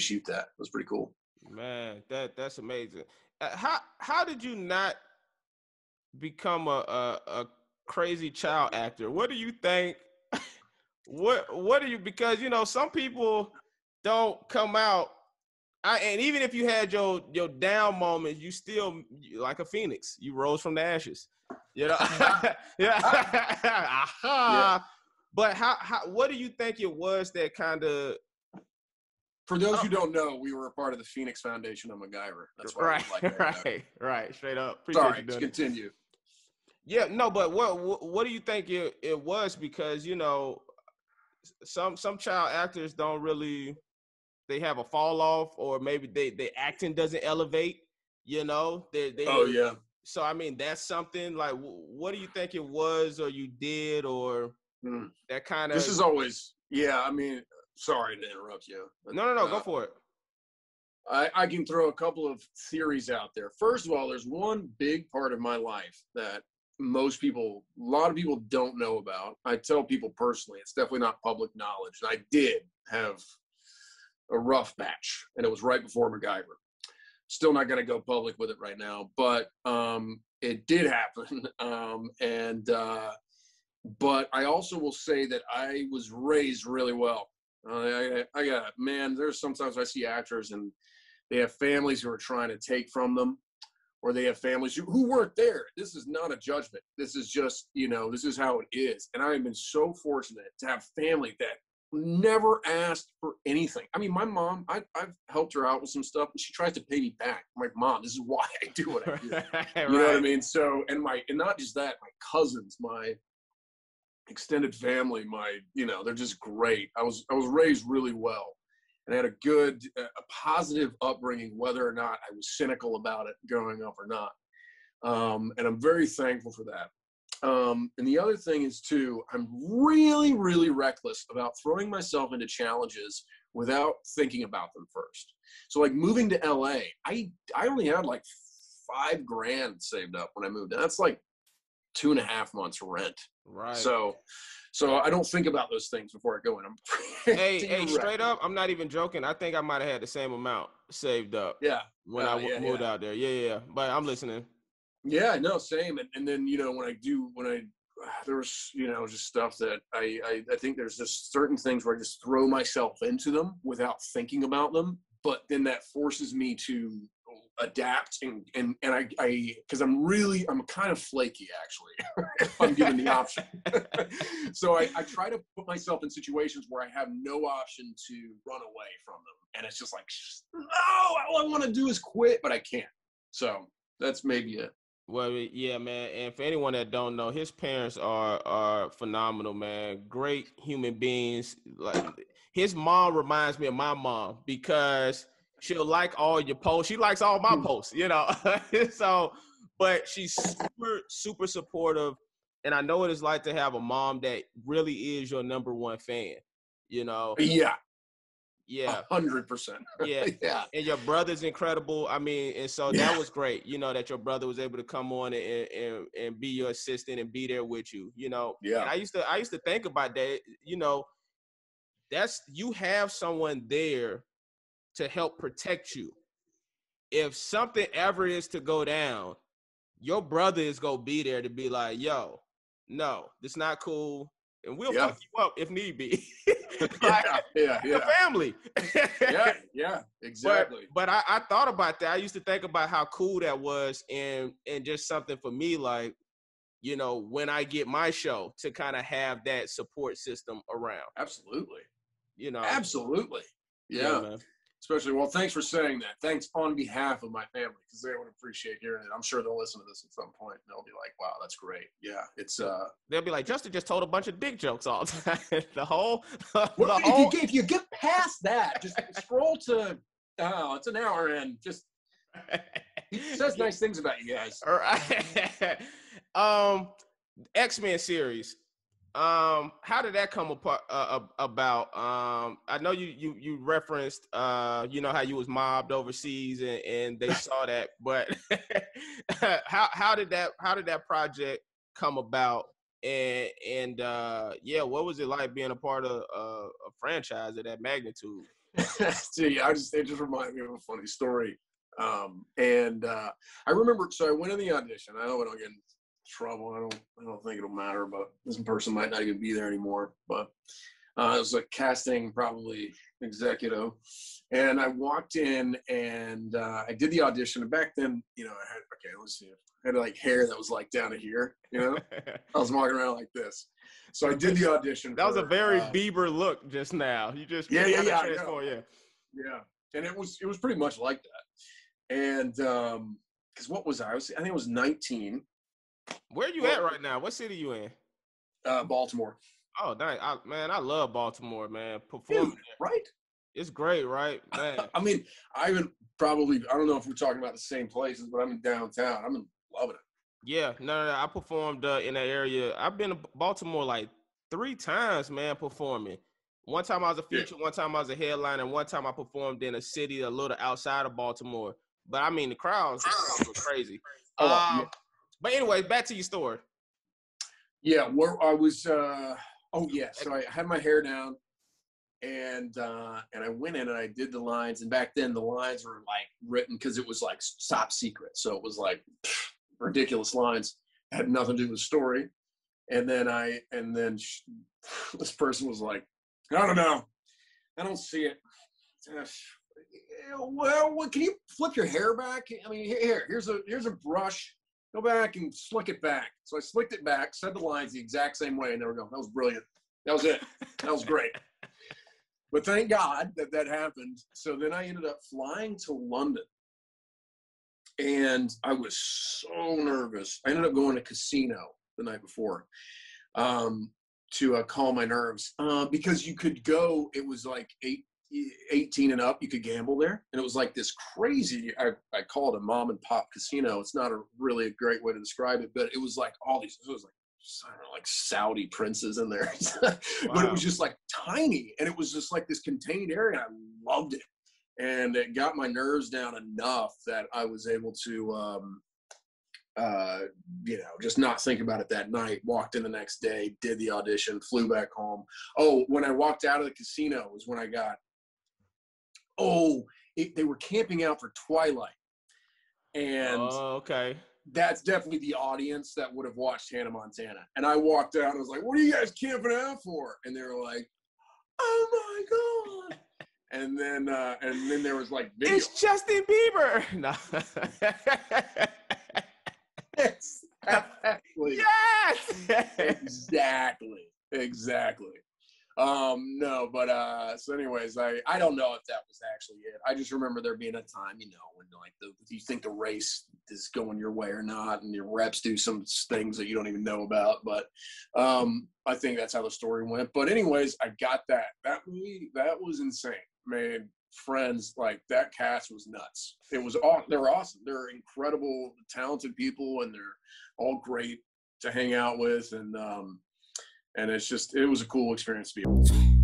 shoot that. It was pretty cool. Man, that's amazing. How did you not become a crazy child actor? What do you think? What do you, because some people don't come out. And even if you had your down moments, you still like a phoenix. You rose from the ashes. Yeah. Yeah. But what do you think it was that kind of? For those who don't know, we were a part of the Phoenix Foundation of MacGyver. That's why Right, we like right, straight up. Appreciate Sorry, you doing continue. Yeah, no, but what do you think it was? Because some child actors don't really, they have a fall off, or maybe they acting doesn't elevate. Oh yeah. So I mean, that's something like, what do you think it was, or you did, or that kind of? This is always, yeah. I mean, sorry to interrupt you. But, no, go for it. I can throw a couple of theories out there. First of all, there's one big part of my life that a lot of people don't know about. I tell people personally, it's definitely not public knowledge. And I did have a rough patch, and it was right before MacGyver. Still not going to go public with it right now, but it did happen. But I also will say that I was raised really well. There's sometimes I see actors and they have families who are trying to take from them, or they have families who weren't there. This is not a judgment. This is just, this is how it is. And I have been so fortunate to have family that never asked for anything. I mean, my mom, I've helped her out with some stuff, and she tries to pay me back. I'm like, Mom, this is why I do what I do. Right. You know what I mean? So, and not just that, my cousins, my extended family, they're just great. I was raised really well, and I had a positive upbringing, whether or not I was cynical about it growing up or not. And I'm very thankful for that. And the other thing is too, I'm really, really reckless about throwing myself into challenges without thinking about them first. So like moving to LA, I only had like $5,000 saved up when I moved. And that's like 2.5 months rent. Right. So I don't think about those things before I go in. Hey, straight up, I'm not even joking. I think I might have had the same amount saved up. Yeah. When I moved out there. Yeah. But I'm listening. Yeah, no, same. And then, there was, just stuff that I think there's just certain things where I just throw myself into them without thinking about them. But then that forces me to adapt and because I'm kind of flaky, actually, if I'm given the option. So I try to put myself in situations where I have no option to run away from them. And it's just like, no, all I want to do is quit, but I can't. So that's maybe it. Well, yeah, man. And for anyone that don't know, his parents are phenomenal, man. Great human beings. Like, his mom reminds me of my mom, because she'll like all your posts. She likes all my posts, So, but she's super, super supportive. And I know what it's like to have a mom that really is your number one fan, Yeah. Yeah. 100%. Yeah. Yeah. And your brother's incredible. I mean, and so that was great, that your brother was able to come on and be your assistant and be there with you, Yeah. And I used to think about that, you have someone there to help protect you. If something ever is to go down, your brother is going to be there to be like, yo, no, this not cool. And we'll fuck you up if need be. Your family. yeah, exactly. But I thought about that. I used to think about how cool that was, and just something for me, like, when I get my show, to kind of have that support system around. Absolutely. Absolutely. Yeah, man. Especially, well, thanks for saying that. Thanks on behalf of my family, because they would appreciate hearing it. I'm sure they'll listen to this at some point, and they'll be like, wow, that's great. Yeah, it's they'll be like, Justin just told a bunch of dick jokes all the time. If you get past that, just scroll to it's an hour and just he says nice things about you guys. All right. X-Men series. How did that come about? I know you referenced how you was mobbed overseas and they saw that, but how did that project come about? And what was it like being a part of a franchise of that magnitude? See, it just reminded me of a funny story. I remember, so I went in the audition. I hope I don't get in trouble. I don't think it'll matter, but this person might not even be there anymore. But it was a casting, probably executive. And I walked in and I did the audition. And back then, you know, let's see. I had like hair that was like down to here, you know? I was walking around like this. So I did the audition. That was a very Bieber look just now. You just yeah. Yeah. And it was pretty much like that. And because what was I? I think I was 19. Where are you at right now? What city you in? Baltimore. Oh, nice. I love Baltimore, man. Performing. Dude, right? It's great, right? Man. I mean, I don't know if we're talking about the same places, but I'm in downtown. I'm loving it. Yeah, no. I performed in that area. I've been to Baltimore like 3 times, man, performing. One time I was a feature, one time I was a headliner, and one time I performed in a city a little outside of Baltimore. But I mean, the crowds were crazy. Yeah. But anyway, back to your story. Yeah, where I was. So I had my hair down, and I went in and I did the lines. And back then, the lines were like written because it was like top secret, so it was like ridiculous lines. It had nothing to do with the story. And then this person was like, I don't know, I don't see it. Well, can you flip your hair back? I mean, here's a brush. Go back and slick it back. So I slicked it back, said the lines the exact same way, and there we go. That was brilliant. That was it. That was great. But thank God that happened. So then I ended up flying to London, and I was so nervous. I ended up going to casino the night before to calm my nerves because you could go. It was like 18 and up, you could gamble there, and it was like this crazy. I call it a mom and pop casino. It's not really a great way to describe it, but it was like all these. It was like, I don't know, like Saudi princes in there, wow. But it was just like tiny, and it was just like this contained area. I loved it, and it got my nerves down enough that I was able to, just not think about it that night. Walked in the next day, did the audition, flew back home. Oh, when I walked out of the casino was when I got. They were camping out for Twilight, and okay. That's definitely the audience that would have watched Hannah Montana. And I walked out and I was like, what are you guys camping out for? And they were like, oh my God. And then there was like video. It's Justin Bieber. No. Exactly. Yes. Exactly. No, but so anyways, I don't know if that was actually it. I just remember there being a time, when like you think the race is going your way or not, and your reps do some things that you don't even know about. But I think that's how the story went. But anyways, I got that movie. That was insane, man. Friends, like that cast was nuts. They were awesome. They're incredible, talented people, and they're all great to hang out with. And it was a cool experience to be able to.